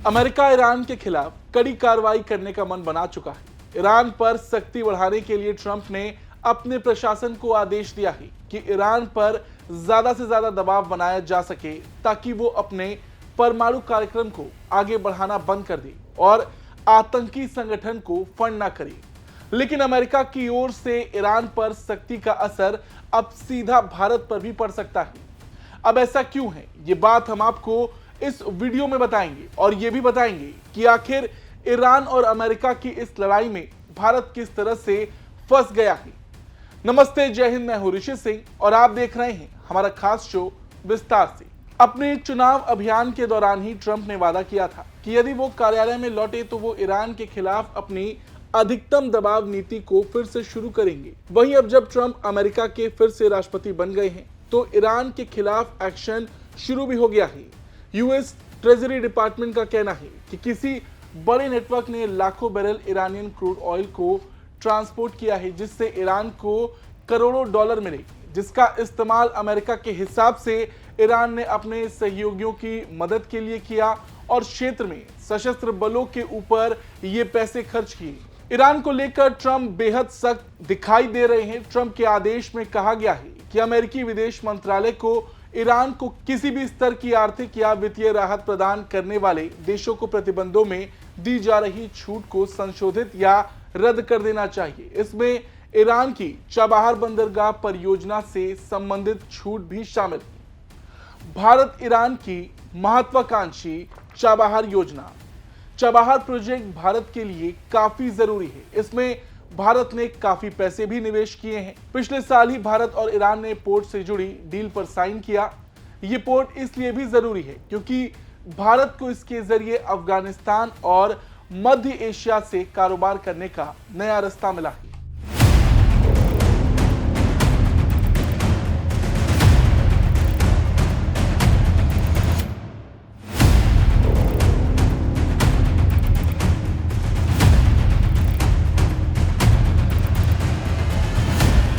America Iran के खिलाफ कड़ी कार्रवाई करने का मन बना चुका है। ईरान पर सख्ती बढ़ाने के लिए ट्रंप ने अपने प्रशासन को आदेश दिया है कि ईरान पर ज्यादा से ज्यादा दबाव बनाया जा सके ताकि वो अपने परमाणु कार्यक्रम को आगे बढ़ाना बंद कर दे और आतंकी संगठन को फंड ना करे। लेकिन अमेरिका की ओर से ईरान पर सख्ती का असर अब सीधा भारत पर भी पड़ सकता है। अब ऐसा क्यों है, ये बात हम आपको इस वीडियो में बताएंगे और ये भी बताएंगे कि आखिर ईरान और अमेरिका की इस लड़ाई में भारत किस तरह से फंस गया है। नमस्ते, जय हिंद, मैं हूं ऋषि सिंह और आप देख रहे हैं हमारा खास शो विस्तार से। अपने चुनाव अभियान के दौरान ही ट्रंप ने वादा किया था कि यदि वो कार्यालय में लौटे तो वो ईरान के खिलाफ अपनी अधिकतम दबाव नीति को फिर से शुरू करेंगे। वहीं अब जब ट्रंप अमेरिका के फिर से राष्ट्रपति बन गए हैं तो ईरान के खिलाफ एक्शन शुरू भी हो गया है। यूएस ट्रेजरी डिपार्टमेंट का कहना है कि किसी बड़े नेटवर्क ने लाखों बैरल ईरानियन क्रूड ऑयल को ट्रांसपोर्ट किया है, जिससे ईरान को करोड़ों डॉलर मिले, जिसका इस्तेमाल अमेरिका के हिसाब से ईरान ने अपने सहयोगियों की मदद के लिए किया और क्षेत्र में सशस्त्र बलों के ऊपर ये पैसे खर्च किए। ईरान को लेकर ट्रंप बेहद सख्त दिखाई दे रहे हैं। ट्रंप के आदेश में कहा गया है कि अमेरिकी विदेश मंत्रालय को ईरान को किसी भी स्तर की आर्थिक या वित्तीय राहत प्रदान करने वाले देशों को प्रतिबंधों में दी जा रही छूट को संशोधित या रद्द कर देना चाहिए। इसमें ईरान की चाबहार बंदरगाह परियोजना से संबंधित छूट भी शामिल है। भारत ईरान की महत्वाकांक्षी चाबहार योजना, चाबहार प्रोजेक्ट भारत के लिए काफी जरूरी है। इसमें भारत ने काफी पैसे भी निवेश किए हैं। पिछले साल ही भारत और ईरान ने पोर्ट से जुड़ी डील पर साइन किया। ये पोर्ट इसलिए भी जरूरी है क्योंकि भारत को इसके जरिए अफगानिस्तान और मध्य एशिया से कारोबार करने का नया रास्ता मिला है।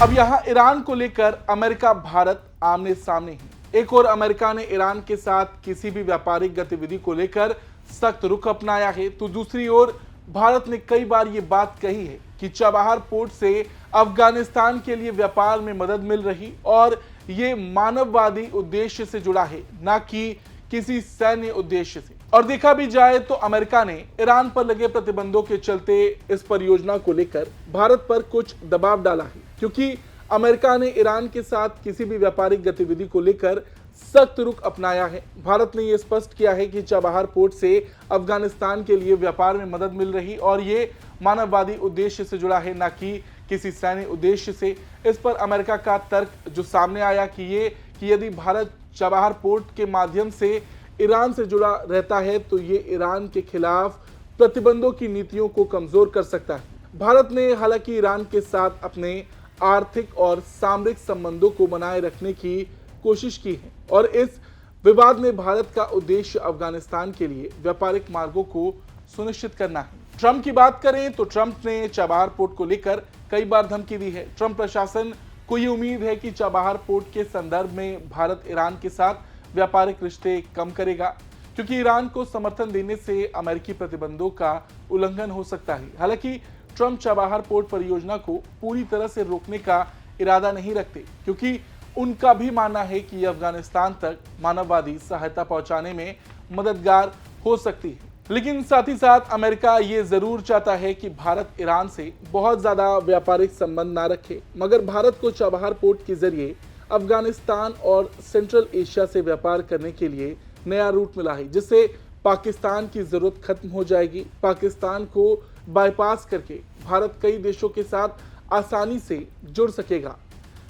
अब यहां ईरान को लेकर अमेरिका भारत आमने सामने है। एक और अमेरिका ने ईरान के साथ किसी भी व्यापारिक गतिविधि को लेकर सख्त रुख अपनाया है, तो दूसरी ओर भारत ने कई बार ये बात कही है कि चाबहार पोर्ट से अफगानिस्तान के लिए व्यापार में मदद मिल रही और ये मानववादी उद्देश्य से जुड़ा है, ना कि किसी सैन्य उद्देश्य से। और देखा भी जाए तो अमेरिका ने ईरान पर लगे प्रतिबंधों के चलते इस परियोजना को लेकर भारत पर कुछ दबाव डाला है, क्योंकि अमेरिका ने ईरान के साथ किसी भी व्यापारिक गतिविधि को लेकर सख्त रुख अपनाया है। भारत ने यह स्पष्ट किया है कि चाबहार पोर्ट से अफगानिस्तान के लिए व्यापार में मदद मिल रही और ये मानववादी उद्देश्य से जुड़ा है, ना कि किसी सैन्य उद्देश्य से। इस पर अमेरिका का तर्क जो सामने आया कि यदि भारत चाबहार पोर्ट के माध्यम से ईरान से जुड़ा रहता है तो ये ईरान के खिलाफ प्रतिबंधों की नीतियों को कमजोर कर सकता है। भारत ने हालांकि ईरान के साथ अपने आर्थिक और सामरिक संबंधों को बनाए रखने की कोशिश की है और इस विवाद में भारत का उद्देश्य अफगानिस्तान के लिए व्यापारिक मार्गों को सुनिश्चित करना है। ट्रंप की बात करें तो ट्रंप ने चाबहार पोर्ट को लेकर कई बार धमकी दी है। ट्रंप प्रशासन को ये उम्मीद है कि चाबहार पोर्ट के संदर्भ में भारत ईरान के साथ व्यापारिक रिश्ते कम करेगा, क्योंकि ईरान को समर्थन देने से अमेरिकी प्रतिबंधों का उल्लंघन हो सकता है। हालांकि ट्रंप चाबहार पोर्ट परियोजना को पूरी तरह से रोकने का इरादा नहीं रखते, क्योंकि उनका भी मानना है कि यह अफगानिस्तान तक मानववादी सहायता पहुंचाने में मददगार हो सकती है। लेकिन साथ ही साथ अमेरिका ये जरूर चाहता है कि भारत ईरान से बहुत ज्यादा व्यापारिक संबंध ना रखे, मगर भारत को चाबहार पोर्ट के जरिए अफगानिस्तान और सेंट्रल एशिया से व्यापार करने के लिए नया रूट मिला है, जिससे पाकिस्तान की जरूरत खत्म हो जाएगी। पाकिस्तान को बाईपास करके भारत कई देशों के साथ आसानी से जुड़ सकेगा।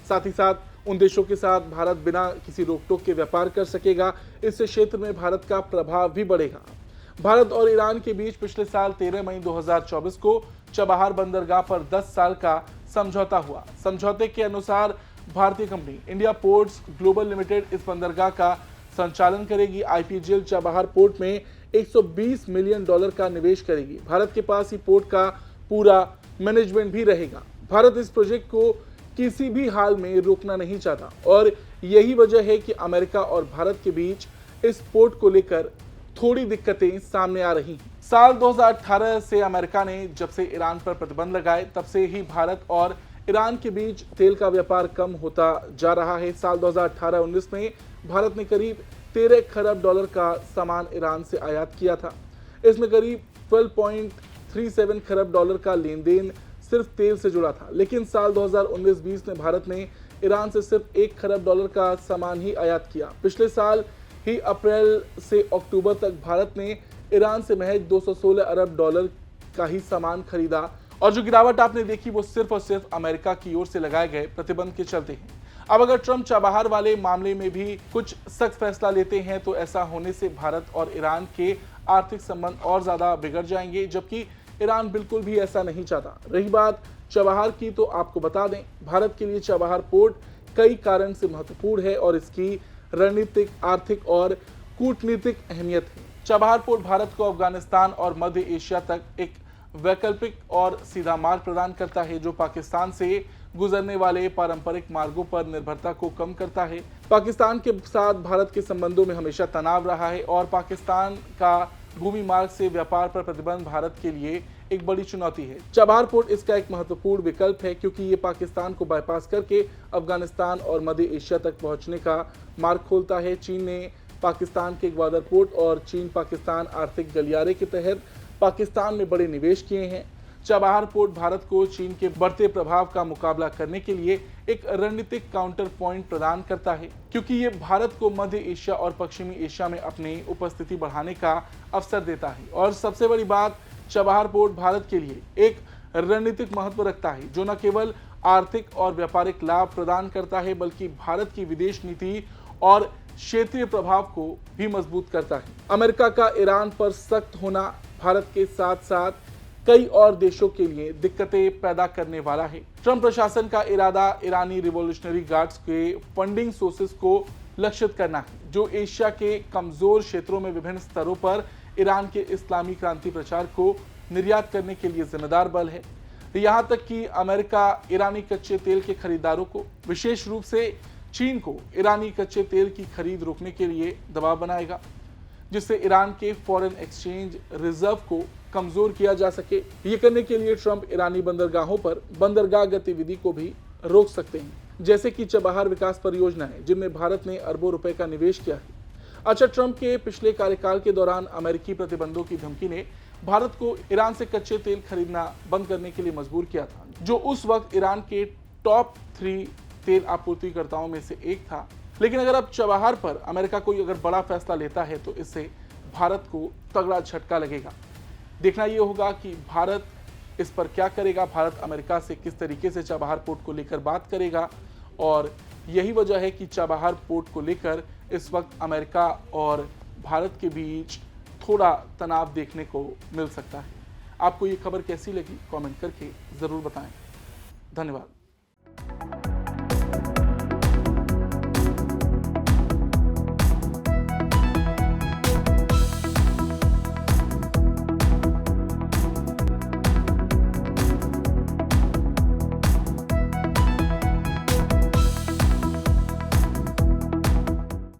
साथ ही साथ उन देशों के साथ भारत बिना किसी रोक टोक के व्यापार कर सकेगा। इससे क्षेत्र में भारत का प्रभाव भी बढ़ेगा। भारत और ईरान के बीच पिछले साल 13 मई 2024 को चाबहार बंदरगाह पर 10 साल का समझौता हुआ। समझौते के अनुसार भारतीय company India ports global limited इस बंदरगाह का संचालन करेगी। आईपीजीएल चाबहार पोर्ट में $120 मिलियन का निवेश करेगी। भारत के पास ही पोर्ट का पूरा मैनेजमेंट भी रहेगा। भारत इस प्रोजेक्ट को किसी भी हाल में रोकना नहीं चाहता और यही वजह है कि अमेरिका और भारत के बीच इस पोर्ट को लेकर थोड़ी दिक्कतें सामने आ रही हैं। साल 2018 से अमेरिका ने जब से ईरान पर प्रतिबंध लगाए, तब से ही भारत और ईरान के बीच तेल का व्यापार कम होता जा रहा है। साल 2018-19 में भारत ने करीब 13 खरब डॉलर का सामान ईरान से आयात किया था। इसमें करीब 12.37 खरब डॉलर का लेन देन सिर्फ तेल से जुड़ा था। लेकिन साल 2019-20 में भारत ने ईरान से सिर्फ 1 खरब डॉलर का सामान ही आयात किया। पिछले साल ही अप्रैल से अक्टूबर तक भारत ने ईरान से महज 216 अरब डॉलर का ही सामान खरीदा, और जो गिरावट आपने देखी वो सिर्फ और सिर्फ अमेरिका की ओर से लगाए गए प्रतिबंध के चलते हैं। अब अगर ट्रंप चाबहार वाले मामले में भी कुछ सख्त फैसला लेते हैं तो ऐसा होने से भारत और ईरान के आर्थिक संबंध और ज्यादा बिगड़ जाएंगे, जबकि ईरान बिल्कुल भी ऐसा नहीं चाहता। रही बात चाबहार की, तो आपको बता दें, भारत के लिए चाबहार पोर्ट कई कारण से महत्वपूर्ण है और इसकी रणनीतिक, आर्थिक और कूटनीतिक अहमियत है। चाबहार पोर्ट भारत को अफगानिस्तान और मध्य एशिया तक एक वैकल्पिक और सीधा मार्ग प्रदान करता है, जो पाकिस्तान से गुजरने वाले पारंपरिक मार्गों पर निर्भरता को कम करता है। पाकिस्तान के साथ भारत के संबंधों में हमेशा तनाव रहा है और पाकिस्तान का भूमि मार्ग से व्यापार पर प्रतिबंध भारत के लिए एक बड़ी चुनौती है। चाबहार पोर्ट इसका एक महत्वपूर्ण विकल्प है, क्योंकि ये पाकिस्तान को बाईपास करके अफगानिस्तान और मध्य एशिया तक पहुंचने का मार्ग खोलता है। चीन ने पाकिस्तान के ग्वादर पोर्ट और चीन पाकिस्तान आर्थिक गलियारे के तहत पाकिस्तान में बड़े निवेश किए हैं। चाबहार पोर्ट भारत को चीन के बढ़ते प्रभाव का मुकाबला करने के लिए एक रणनीतिक काउंटर पॉइंट प्रदान करता है, क्योंकि ये भारत को मध्य एशिया और पश्चिमी एशिया में अपनी उपस्थिति बढ़ाने का अवसर देता है। और सबसे बड़ी बात, चाबहार पोर्ट भारत के लिए एक रणनीतिक महत्व रखता है, जो न केवल आर्थिक और व्यापारिक लाभ प्रदान करता है, बल्कि भारत की विदेश नीति और क्षेत्रीय प्रभाव को भी मजबूत करता है। अमेरिका का ईरान पर सख्त होना भारत के साथ साथ कई और देशों के लिए दिक्कतें पैदा करने वाला है। ट्रंप प्रशासन का इरादा ईरानी रिवॉल्यूशनरी गार्ड्स के फंडिंग सोर्सेज को लक्षित करना है, जो एशिया के कमजोर क्षेत्रों में विभिन्न स्तरों पर ईरान के इस्लामी क्रांति प्रचार को निर्यात करने के लिए जिम्मेदार बल है। यहाँ तक कि अमेरिका ईरानी कच्चे तेल के खरीदारों को, विशेष रूप से चीन को, ईरानी कच्चे तेल की खरीद रोकने के लिए दबाव बनाएगा, जिससे ईरान के फॉरेन एक्सचेंज रिजर्व को कमजोर किया जा सके। ये करने के लिए ट्रंप ईरानी बंदरगाहों पर बंदरगाह गतिविधि को भी रोक सकते हैं, जैसे कि चाबहार विकास परियोजना है, जिनमें भारत ने अरबों रुपए का निवेश किया है। अच्छा, ट्रंप के पिछले कार्यकाल के दौरान अमेरिकी प्रतिबंधों की धमकी ने भारत को ईरान से कच्चे तेल खरीदना बंद करने के लिए मजबूर किया था, जो उस वक्त ईरान के टॉप 3 तेल आपूर्तिकर्ताओं में से एक था। लेकिन अगर अब चाबहार पर अमेरिका कोई अगर बड़ा फैसला लेता है तो इससे भारत को तगड़ा झटका लगेगा। देखना यह होगा कि भारत इस पर क्या करेगा, भारत अमेरिका से किस तरीके से चाबहार पोर्ट को लेकर बात करेगा, और यही वजह है कि चाबहार पोर्ट को लेकर इस वक्त अमेरिका और भारत के बीच थोड़ा तनाव देखने को मिल सकता है। आपको ये खबर कैसी लगी, कमेंट करके ज़रूर बताएं। धन्यवाद।